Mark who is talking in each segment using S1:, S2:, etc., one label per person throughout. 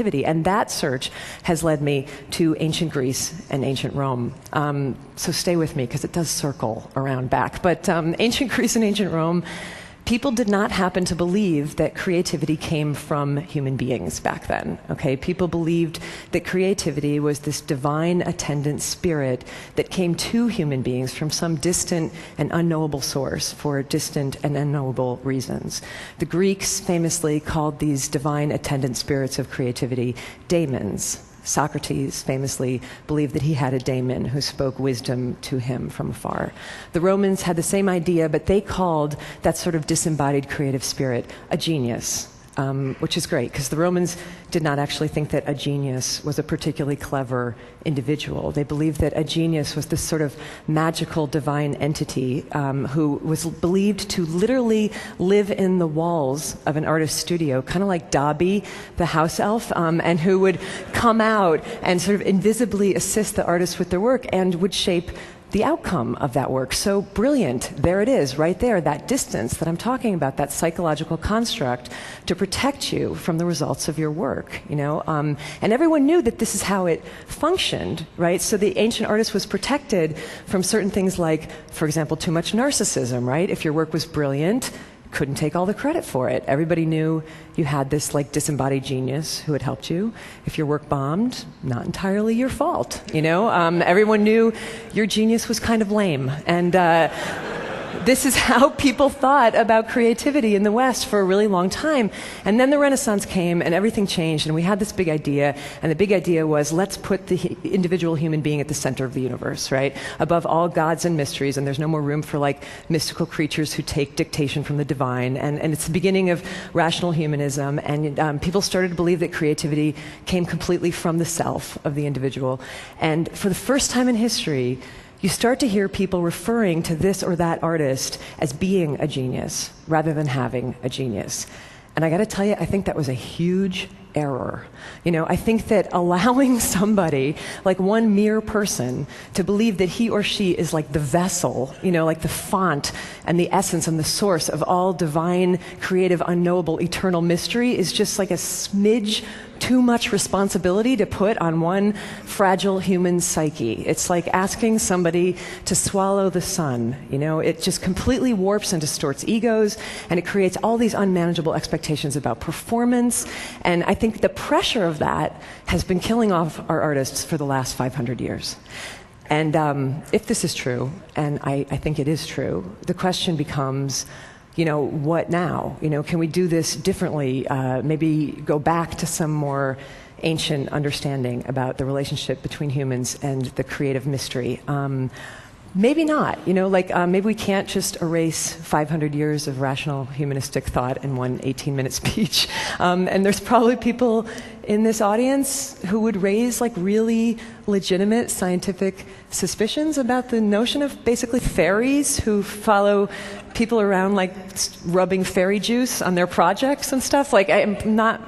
S1: creativity. And that search has led me to ancient Greece and ancient Rome. So stay with me, because it does circle around back. But ancient Greece and ancient Rome, people did not happen to believe that creativity came from human beings back then, okay? People believed that creativity was this divine attendant spirit that came to human beings from some distant and unknowable source for distant and unknowable reasons. The Greeks famously called these divine attendant spirits of creativity daemons. Socrates famously believed that he had a daemon who spoke wisdom to him from afar. The Romans had the same idea, but they called that sort of disembodied creative spirit a genius, which is great, because the Romans did not actually think that a genius was a particularly clever individual. They believed that a genius was this sort of magical divine entity who was believed to literally live in the walls of an artist's studio, kind of like Dobby, the house elf, and who would come out and sort of invisibly assist the artist with their work and would shape the outcome of that work. So brilliant. There it is, right there, that distance that I'm talking about, that psychological construct to protect you from the results of your work, you know? And everyone knew that this is how it functioned, right? So the ancient artist was protected from certain things like, for example, too much narcissism, right? If your work was brilliant, couldn't take all the credit for it. Everybody knew you had this like disembodied genius who had helped you. If your work bombed, not entirely your fault, you know? Everyone knew your genius was kind of lame. And this is how people thought about creativity in the West for a really long time. And then the Renaissance came and everything changed, and we had this big idea, and the big idea was, let's put the individual human being at the center of the universe, right? Above all gods and mysteries, and there's no more room for like mystical creatures who take dictation from the divine. And it's the beginning of rational humanism, and people started to believe that creativity came completely from the self of the individual. And for the first time in history, you start to hear people referring to this or that artist as being a genius rather than having a genius. And I got to tell you, I think that was a huge error. You know, I think that allowing somebody, like one mere person, to believe that he or she is like the vessel, you know, like the font and the essence and the source of all divine, creative, unknowable, eternal mystery is just like a smidge too much responsibility to put on one fragile human psyche. It's like asking somebody to swallow the sun, you know? It just completely warps and distorts egos, and it creates all these unmanageable expectations about performance. And I think the pressure of that has been killing off our artists for the last 500 years. And if this is true, and I think it is true, the question becomes, you know, what now? You know, can we do this differently? Maybe go back to some more ancient understanding about the relationship between humans and the creative mystery. Maybe not, you know, like maybe we can't just erase 500 years of rational humanistic thought in one 18-minute speech. And there's probably people in this audience who would raise like really legitimate scientific suspicions about the notion of basically fairies who follow people around like rubbing fairy juice on their projects and stuff. Like, I'm not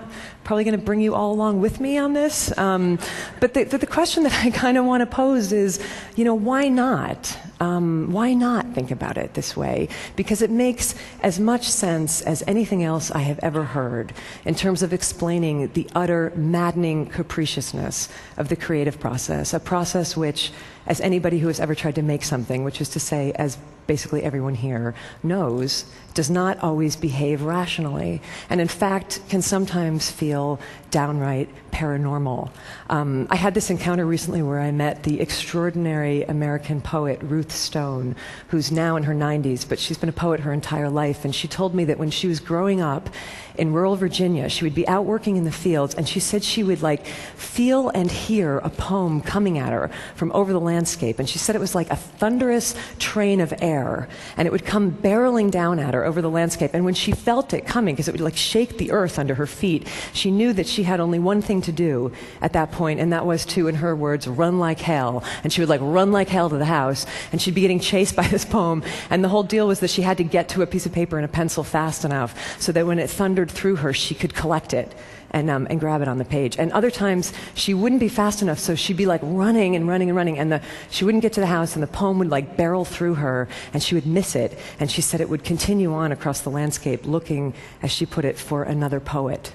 S1: probably going to bring you all along with me on this. But the question that I kind of want to pose is, you know, why not? Why not think about it this way? Because it makes as much sense as anything else I have ever heard in terms of explaining the utter maddening capriciousness of the creative process, a process which, as anybody who has ever tried to make something, which is to say, as basically everyone here knows, does not always behave rationally, and in fact can sometimes feel downright paranormal. I had this encounter recently where I met the extraordinary American poet Ruth Stone, who's now in her 90s, but she's been a poet her entire life, and she told me that when she was growing up in rural Virginia, she would be out working in the fields, and she said she would like feel and hear a poem coming at her from over the landscape, and she said it was like a thunderous train of air, and it would come barreling down at her over the landscape, and when she felt it coming, because it would like shake the earth under her feet, she knew that she had only one thing to do at that point, and that was to, in her words, run like hell. And she would like run like hell to the house, and she'd be getting chased by this poem, and the whole deal was that she had to get to a piece of paper and a pencil fast enough so that when it thundered through her, she could collect it and grab it on the page. And other times, she wouldn't be fast enough, so she'd be like running and running and running, and she wouldn't get to the house, and the poem would like barrel through her, and she would miss it. And she said it would continue on across the landscape, looking, as she put it, for another poet.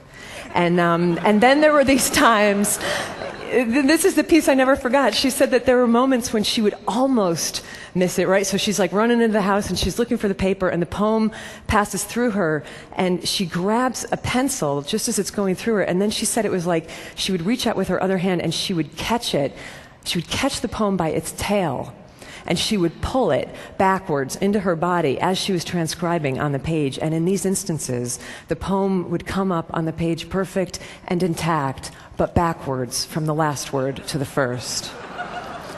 S1: And then there were these times, this is the piece I never forgot. She said that there were moments when she would almost miss it, right? So she's like running into the house and she's looking for the paper and the poem passes through her and she grabs a pencil just as it's going through her. And then she said it was like she would reach out with her other hand and she would catch it. She would catch the poem by its tail and she would pull it backwards into her body as she was transcribing on the page. And in these instances, the poem would come up on the page perfect and intact, but backwards from the last word to the first.